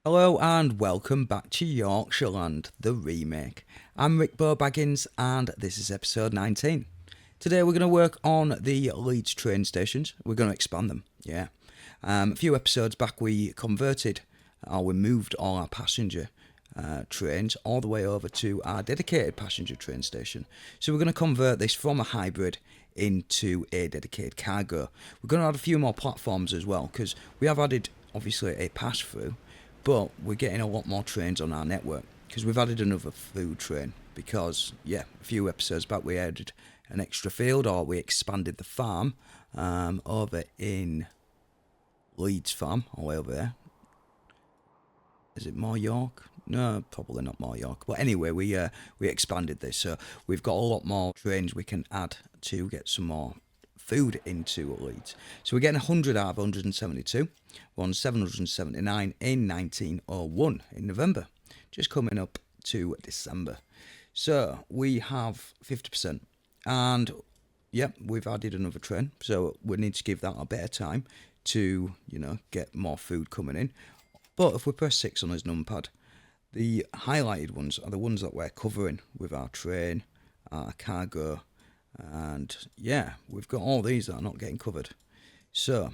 Hello and welcome back to Yorkshire Land, the remake. I'm RickboBaggins and this is episode 19. Today we're going to work on the Leeds train stations. We're going to expand them, yeah. A few episodes back we we moved all our passenger trains all the way over to our dedicated passenger train station. So we're going to convert this from a hybrid into a dedicated cargo. We're going to add a few more platforms as well because we have added obviously a pass through, but we're getting a lot more trains on our network because we've added another food train because a few episodes back we added an extra field, or we expanded the farm over in Leeds farm all the way over there. Is it more York? No, probably not more York. But anyway, we expanded this, so we've got a lot more trains we can add to get some more food into Leeds. So we're getting 100 out of 172. We're on 779 in 1901 in November, just coming up to December. So we have 50%, and we've added another train, so we need to give that a bit of time to get more food coming in. But if we press 6 on his numpad, the highlighted ones are the ones that we're covering with our train, our cargo, and we've got all these that are not getting covered. So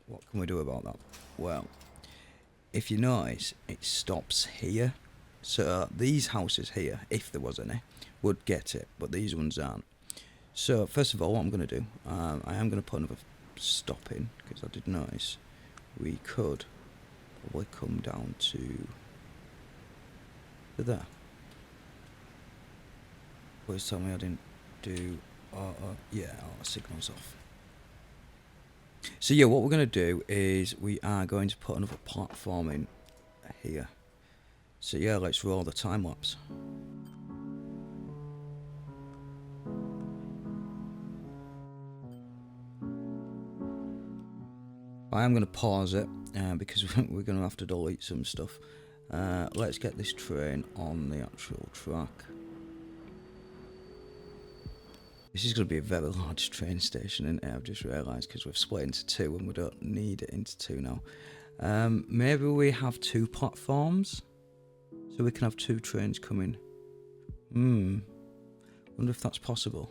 what can we do about that? Well, if you notice, it stops here. So these houses here, if there was any, would get it, but these ones aren't. So first of all, what I'm going to do, I am going to put another stop in, because I did notice we could probably come down to there. Please tell me I didn't do signals off. So what we're going to do is we are going to put another platform in here. So let's roll the time lapse. I am going to pause it because we're going to have to delete some stuff. Let's get this train on the actual track. This is going to be a very large train station, isn't it? I've just realised, because we've split into two and we don't need it into two now. Maybe we have two platforms, so we can have two trains coming. Wonder if that's possible.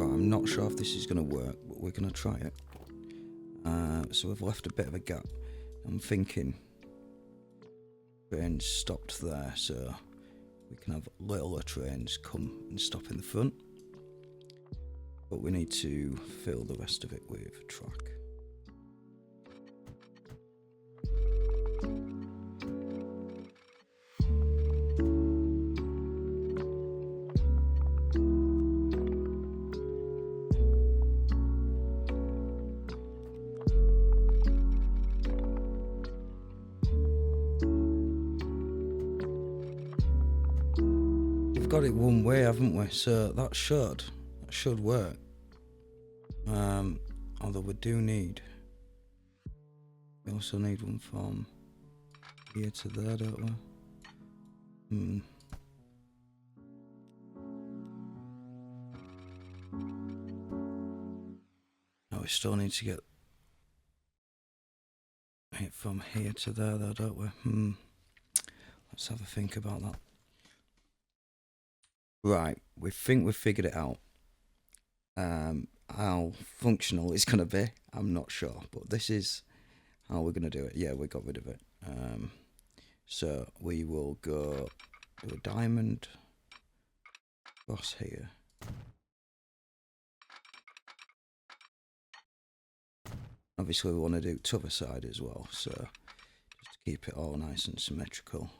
I'm not sure if this is going to work, but we're going to try it. So we've left a bit of a gap. I'm thinking trains stopped there, so we can have littler trains come and stop in the front. But we need to fill the rest of it with track. We've got it one way, haven't we? So that should work. Although we also need one from here to there, don't we? No, we still need to get it from here to there though, don't we? Let's have a think about that. Right, we think we've figured it out. How functional it's going to be, I'm not sure, but this is how we're going to do it. Yeah, we got rid of it. So we will go do a diamond across here. Obviously we want to do t'other side as well, so just to keep it all nice and symmetrical.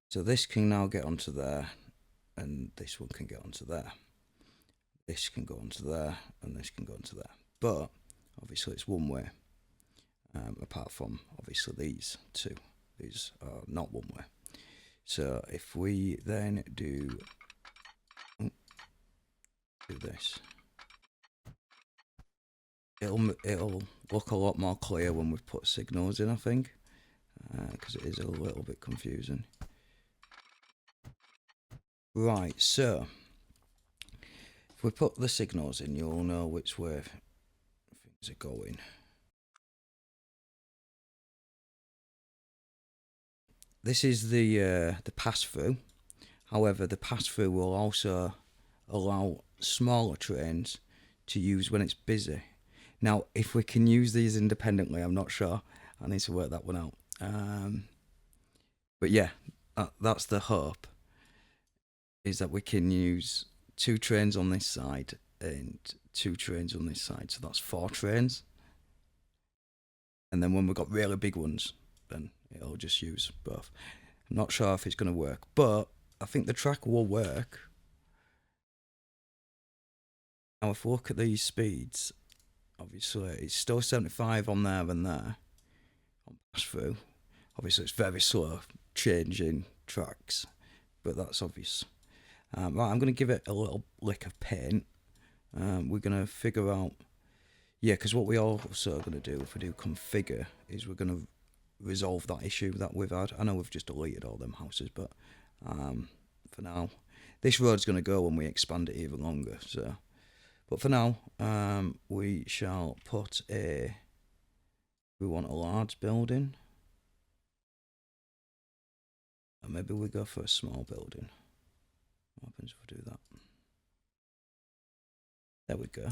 So this can now get onto there, and this one can get onto there. This can go onto there, and this can go onto there. But obviously it's one way, apart from obviously these two. These are not one way. So if we then do this, it'll look a lot more clear when we've put signals in, I think, because it is a little bit confusing. Right, so if we put the signals in, you'll know which way things are going. This is the pass-through. However, the pass-through will also allow smaller trains to use when it's busy. Now, if we can use these independently, I'm not sure. I need to work that one out. But yeah, that's the hope, is that we can use 2 trains on this side and 2 trains on this side. So that's 4 trains. And then when we've got really big ones, then it'll just use both. I'm not sure if it's going to work, but I think the track will work. Now, if we look at these speeds, obviously it's still 75 on there and there on pass through. Obviously, it's very slow changing tracks, but that's obvious. Right, I'm going to give it a little lick of paint. We're going to figure out, yeah, because what we also are going to do if we do configure is we're going to resolve that issue that we've had. I know we've just deleted all them houses, but for now, this road's going to go when we expand it even longer. So, but for now, we shall put we want a large building, and maybe we go for a small building. What happens if we do that? There we go.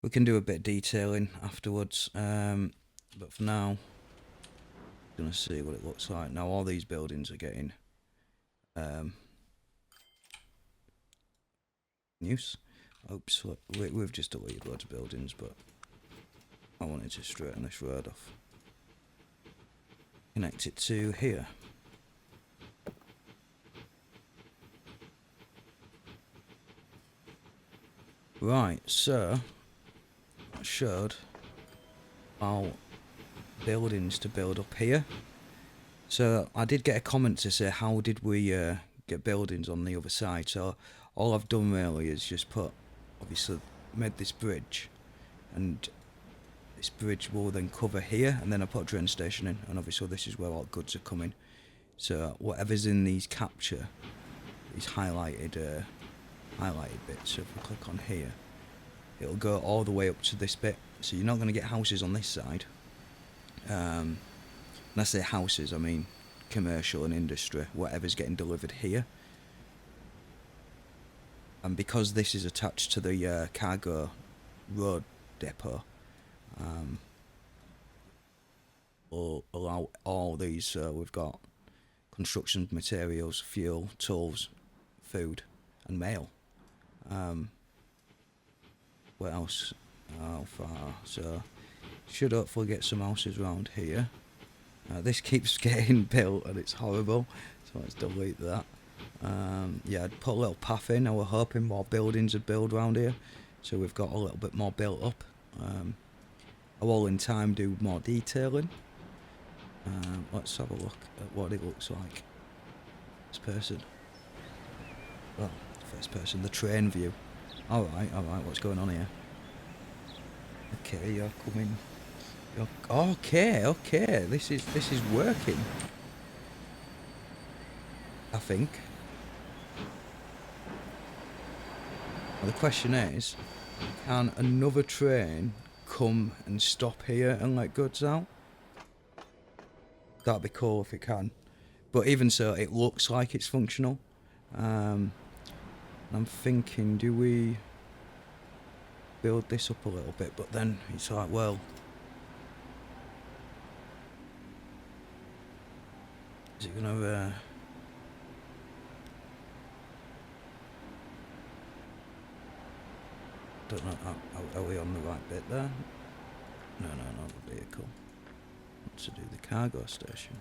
We can do a bit of detailing afterwards, but for now, I'm gonna see what it looks like. Now all these buildings are getting use. Oops, we've just deleted loads of buildings, but I wanted to straighten this road off. Connect it to here. Right, so I showed our buildings to build up here. So I did get a comment to say, how did we get buildings on the other side? So all I've done really is just obviously made this bridge, and this bridge will then cover here, and then I put a train station in, and obviously this is where all goods are coming. So whatever's in these capture is highlighted bits. So if we click on here, it'll go all the way up to this bit. So you're not going to get houses on this side. When I say houses, I mean commercial and industry, whatever's getting delivered here. And because this is attached to the cargo road depot, will allow all these. We've got construction materials, fuel, tools, food, and mail. What else? How far? So should hopefully get some houses around here. This keeps getting built and it's horrible, so let's delete that. Yeah, I'd put a little path in. I was hoping more buildings would build around here, so we've got a little bit more built up. I will in time do more detailing. Let's have a look at what it looks like. This person. Well, first person, the train view. Alright, what's going on here? Okay, you're coming. Okay, this is working. I think. The question is, can another train come and stop here and let goods out? That'd be cool if it can. But even so, it looks like it's functional. I'm thinking, do we build this up a little bit? But then it's like, well, is it gonna don't know, are we on the right bit there? No, not the vehicle. Want to do the cargo station.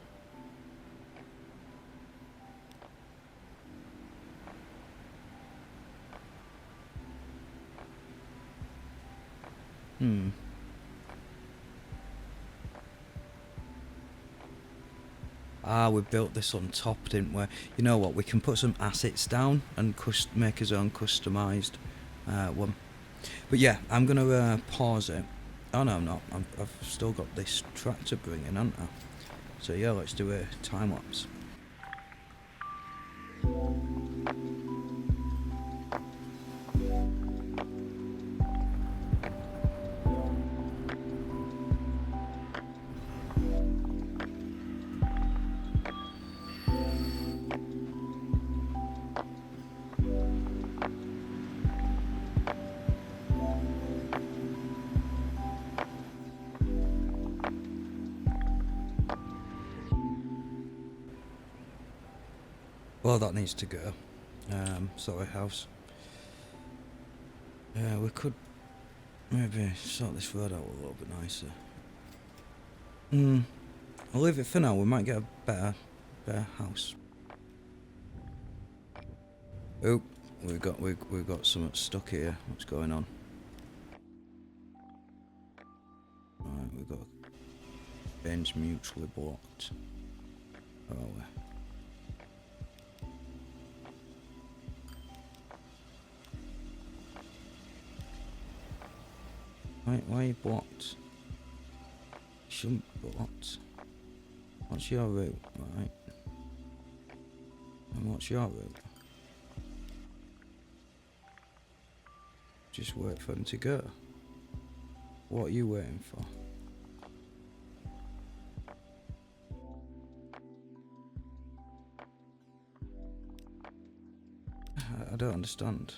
Ah, we built this on top, didn't we? You know what? We can put some assets down and make his own customised one. But yeah, I'm gonna pause it. Oh no, I'm not. I've still got this tractor bringing, haven't I? So yeah, let's do a time lapse. Well, that needs to go. Sorry, house. Yeah, we could maybe sort this road out a little bit nicer. I'll leave it for now. We might get a better house. Oh, we've got something stuck here. What's going on? Right, we've got bench mutually blocked. Where are we? Why are you blocked? Shouldn't be blocked. What's your route? Right. And what's your route? Just wait for them to go. What are you waiting for? I don't understand.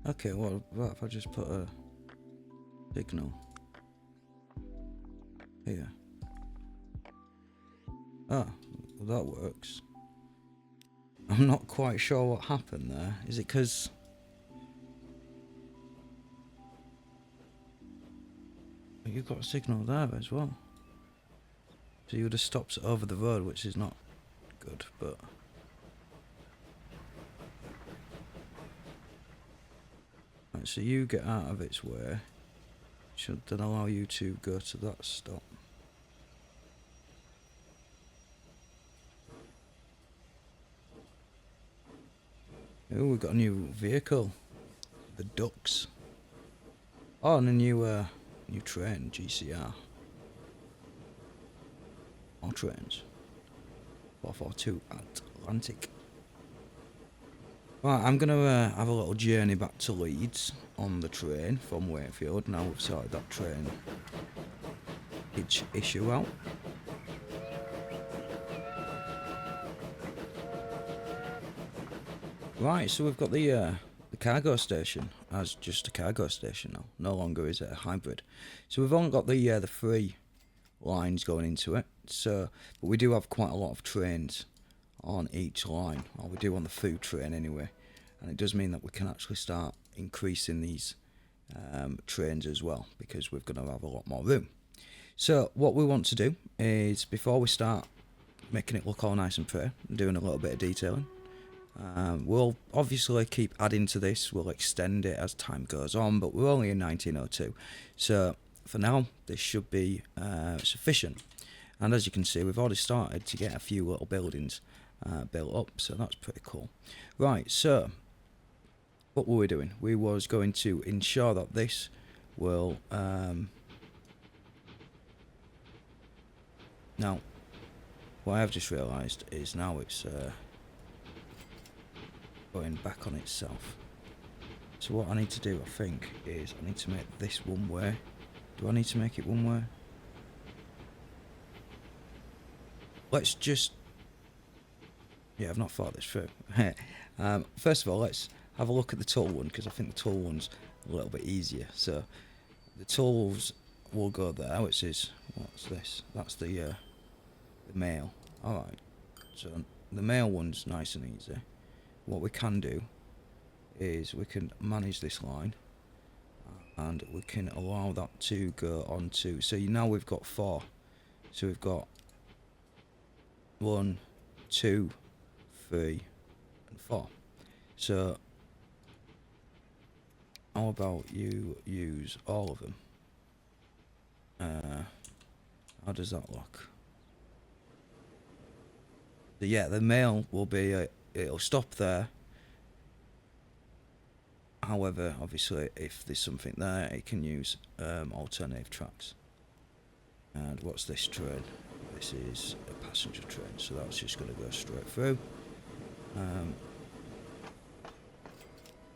Okay, well, what if I just put a signal here? Ah, well that works. I'm not quite sure what happened there. Is it because... you've got a signal there as well. So you would have stopped over the road, which is not good, but... Right, so you get out of its way. Should then allow you to go to that stop. Oh, we've got a new vehicle. The Ducks. Oh, and a new train, GCR. More trains. 442 Atlantic. Right, I'm gonna have a little journey back to Leeds on the train from Wakefield. Now we've sorted that train issue out. Right, so we've got the cargo station as just a cargo station now. No longer is it a hybrid. So we've only got the 3 lines going into it. So, but we do have quite a lot of trains on each line, or we do on the food train anyway, and it does mean that we can actually start increasing these trains as well, because we're going to have a lot more room. So what we want to do is, before we start making it look all nice and pretty, doing a little bit of detailing, we'll obviously keep adding to this, we'll extend it as time goes on, but we're only in 1902, so for now this should be sufficient. And as you can see, we've already started to get a few little buildings built up, so that's pretty cool. Right, so what were we doing? We was going to ensure that this will now what I have just realised is now it's going back on itself. So what I need to do, I think, is I need to make this one way. Do I need to make it one way? Let's just... Yeah, I've not thought this through. First of all, let's have a look at the tool one, because I think the tool one's a little bit easier. So the tools will go there, which is... What's this? That's the mail. Alright. So the mail one's nice and easy. What we can do is we can manage this line, and we can allow that to go on to... So now we've got 4. So we've got 1, 2, 3 and 4. So how about you use all of them? How does that look? So yeah, the mail will be it'll stop there. However, obviously, if there's something there, it can use alternative tracks. And what's this train? This is a passenger train, so that's just going to go straight through.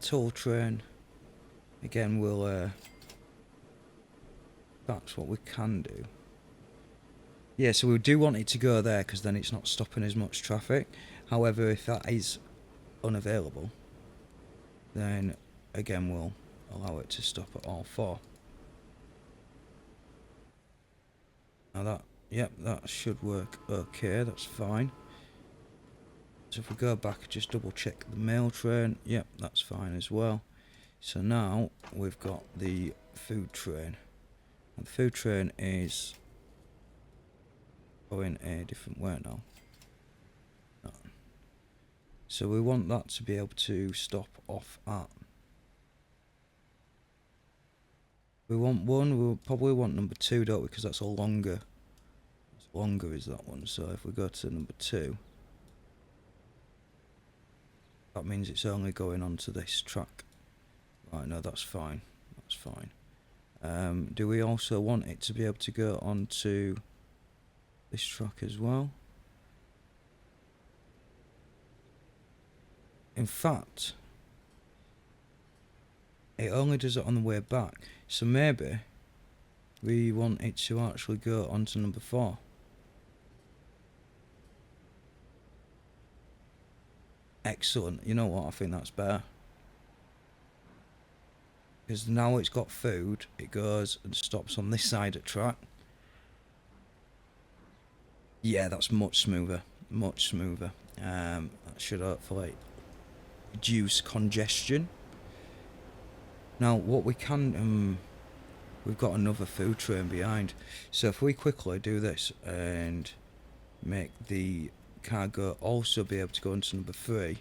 Toll train. Again, we'll... that's what we can do. Yeah, so we do want it to go there, because then it's not stopping as much traffic. However, if that is unavailable, then again we'll allow it to stop at all 4. Now that, yep, that should work okay, that's fine. So if we go back, just double check the mail train, yep, that's fine as well. So now we've got the food train. And the food train is going a different way now. So we want that to be able to stop off at... We want 1, we'll probably want number 2, don't we? Because that's a longer... As longer is that one. So if we go to number 2, that means it's only going onto this track. Right, no, that's fine. That's fine. Do we also want it to be able to go onto this track as well? In fact, it only does it on the way back. So maybe we want it to actually go onto number 4. Excellent. You know what? I think that's better. Because now it's got food, it goes and stops on this side of track. Yeah, that's much smoother. Much smoother. That should hopefully reduce congestion. Now, what we can... we've got another food train behind. So if we quickly do this and make the cargo also be able to go into number 3.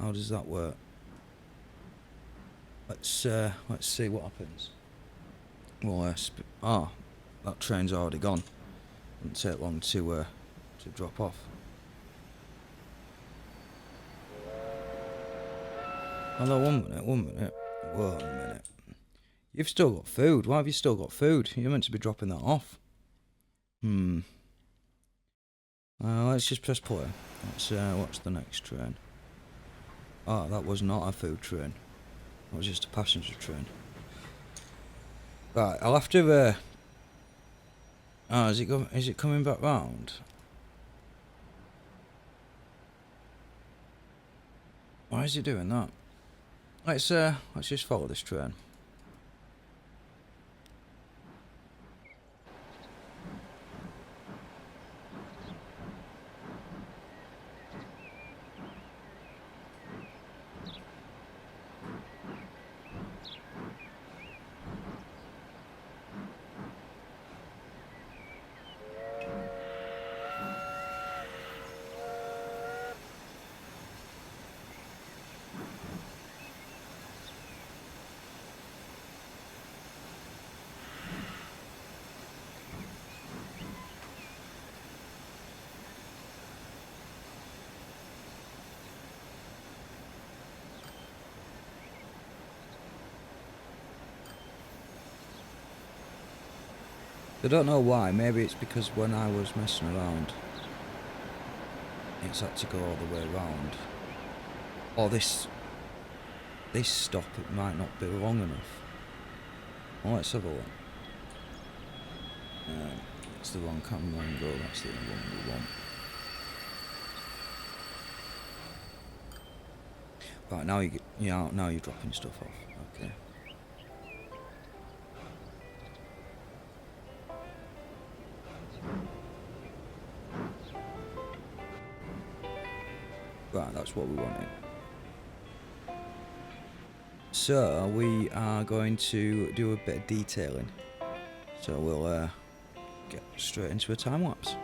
How does that work? Let's see what happens. Well, that train's already gone. Wouldn't take long to drop off. Although, one minute. You've still got food. Why have you still got food? You're meant to be dropping that off. Let's just press play. Let's watch the next train. Oh, that was not a food train. That was just a passenger train. Right, I'll have to... is it coming back round? Why is it doing that? Let's just follow this train. I don't know why. Maybe it's because when I was messing around, it's had to go all the way around. Or this stop, it might not be long enough. Oh, let's have a look. It's the wrong camera angle. That's the one we want. Right, now you're dropping stuff off. Okay. Right, that's what we wanted. So we are going to do a bit of detailing. So we'll get straight into a time lapse.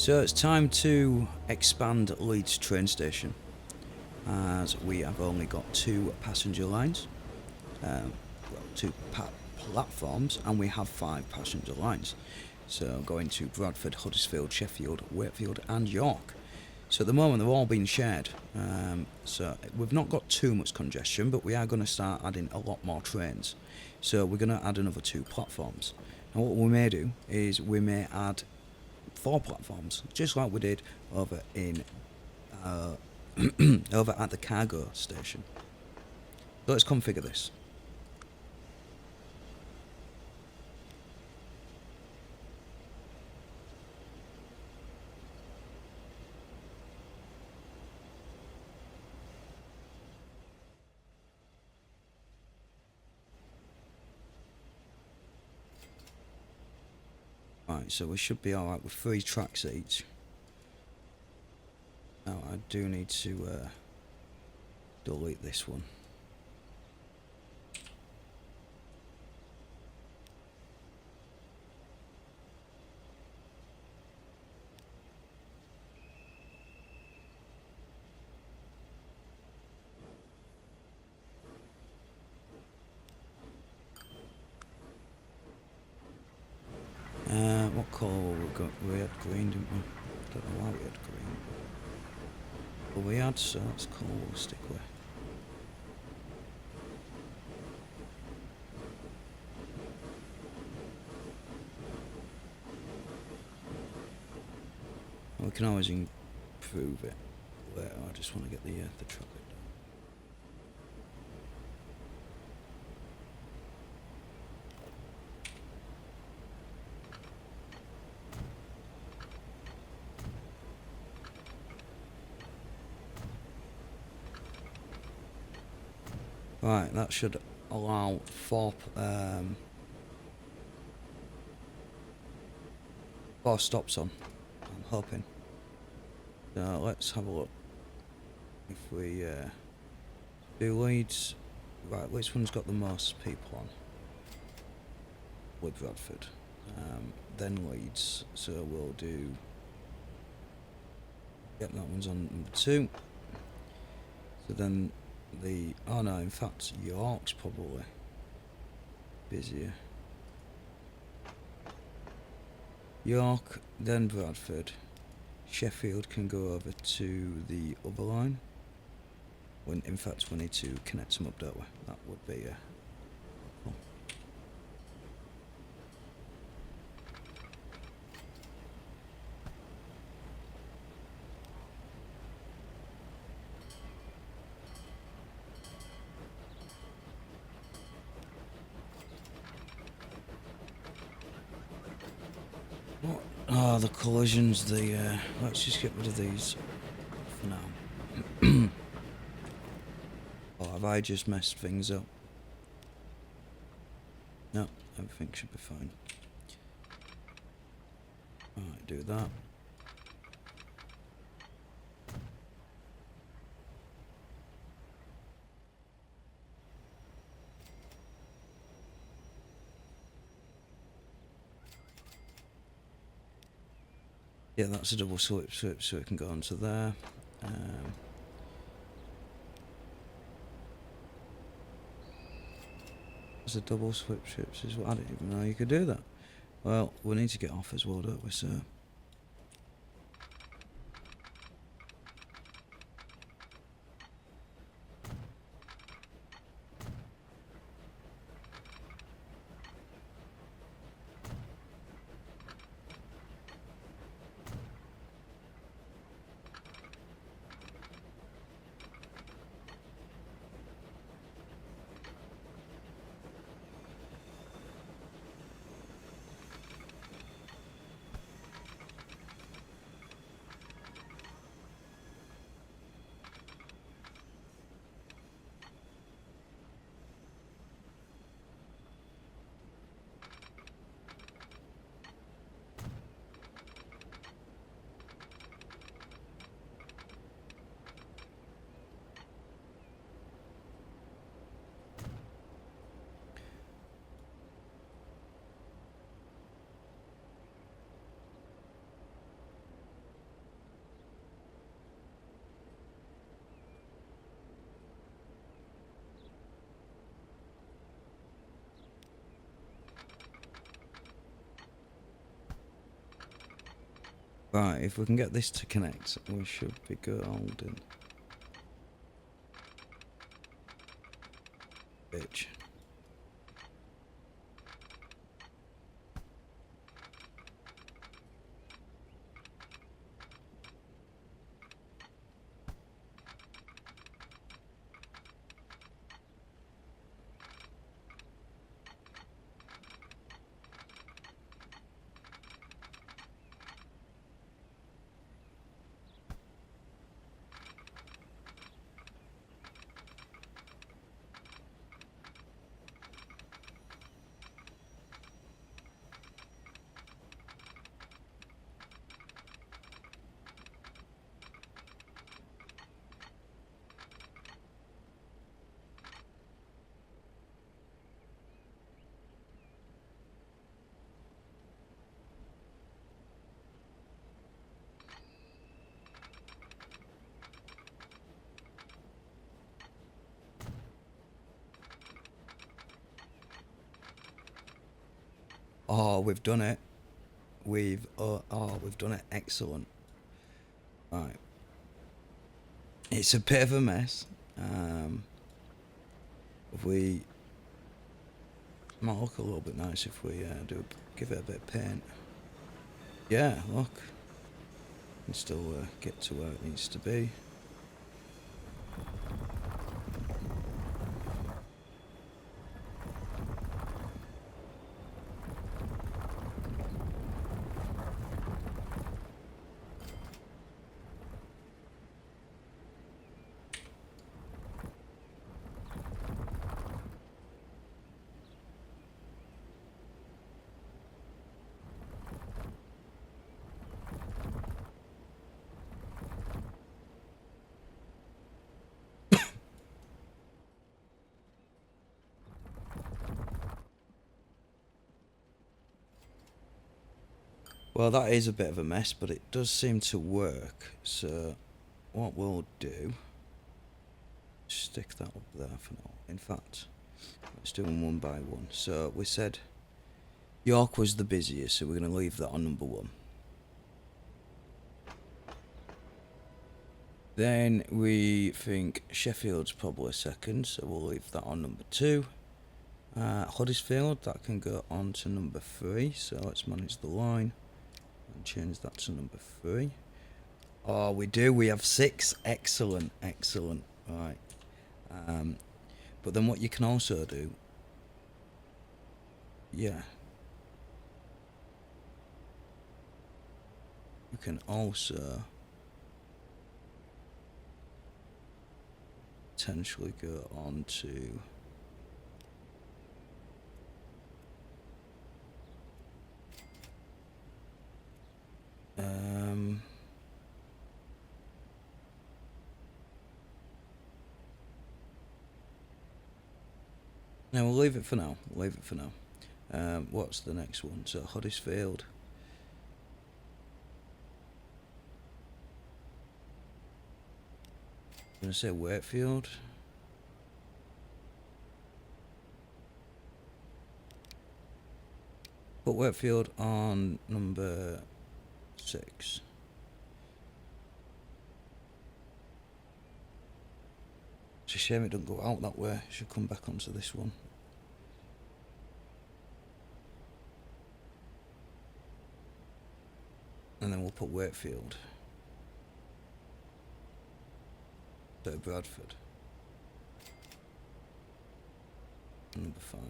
So it's time to expand Leeds train station, as we have only got 2 passenger lines, well, 2 platforms, and we have 5 passenger lines. So going to Bradford, Huddersfield, Sheffield, Wakefield and York. So at the moment they're all being shared, so we've not got too much congestion, but we are going to start adding a lot more trains. So we're going to add another 2 platforms. And what we may do is we may add 4 platforms, just like we did over in over at the cargo station. Let's configure this. Right, so we should be alright with 3 tracks each. Now I do need to delete this one. What colour were we got? We had green, didn't we? Don't know why we had green. But we had, so that's colour we'll stick with. We can always improve it later. I just want to get the traffic. Right, that should allow 4 stops on, I'm hoping. So let's have a look. If we do Leeds, right, which one's got the most people on? With Bradford. Then Leeds, so we'll do, yep, that one's on number 2. So then oh no, in fact York's probably busier. York, then Bradford. Sheffield can go over to the other line. When in fact we need to connect them up, don't we? That would be what? Oh, the collisions, let's just get rid of these for now. Oh, have I just messed things up? No, everything should be fine. Alright, do that. Yeah, that's a double swip, so it can go onto there. There's a double swip strips as well. I didn't even know you could do that. Well, we need to get off as well, don't we, sir? Right, if we can get this to connect, we should be golden. Bitch. Oh, we've done it. We've done it. Excellent. Right. It's a bit of a mess. If we might look a little bit nice if we give it a bit of paint. Yeah, look. Can still get to where it needs to be. Well, that is a bit of a mess, but it does seem to work. So, what we'll do, stick that up there for now. In fact, let's do them one by one. So, we said York was the busiest, so we're going to leave that on number 1. Then we think Sheffield's probably second, so we'll leave that on number 2. Huddersfield, that can go on to number 3, so let's manage the line. Change that to number 3. Oh, we do. We have 6. Excellent, excellent. Right. But then what you can also do, yeah, you can also potentially go on to no, we'll leave it for now. We'll leave it for now. What's the next one? So Huddersfield. I'm gonna say Wakefield. Put Wakefield on number 6. It's a shame it doesn't go out that way. It should come back onto this one. And then we'll put Wakefield. So Bradford. Number 5.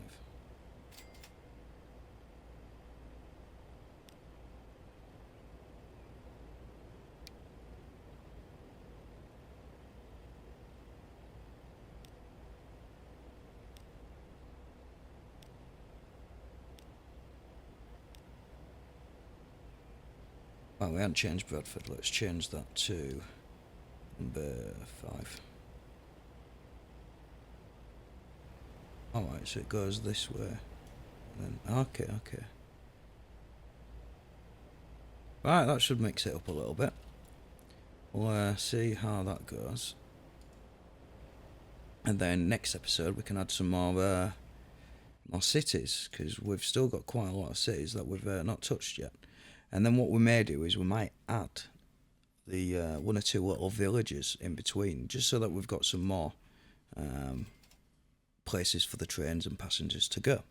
Oh, we haven't changed Bradford. Let's change that to number 5. Alright, so it goes this way. And then, okay. Right, that should mix it up a little bit. We'll see how that goes. And then next episode we can add some more cities, because we've still got quite a lot of cities that we've not touched yet. And then what we may do is we might add the one or two little villages in between, just so that we've got some more places for the trains and passengers to go.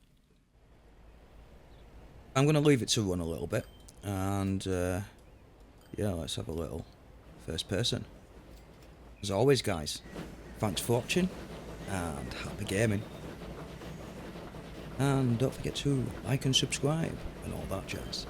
I'm going to leave it to run a little bit, and yeah, let's have a little first person. As always, guys, thanks for watching, and happy gaming. And don't forget to like and subscribe, and all that jazz.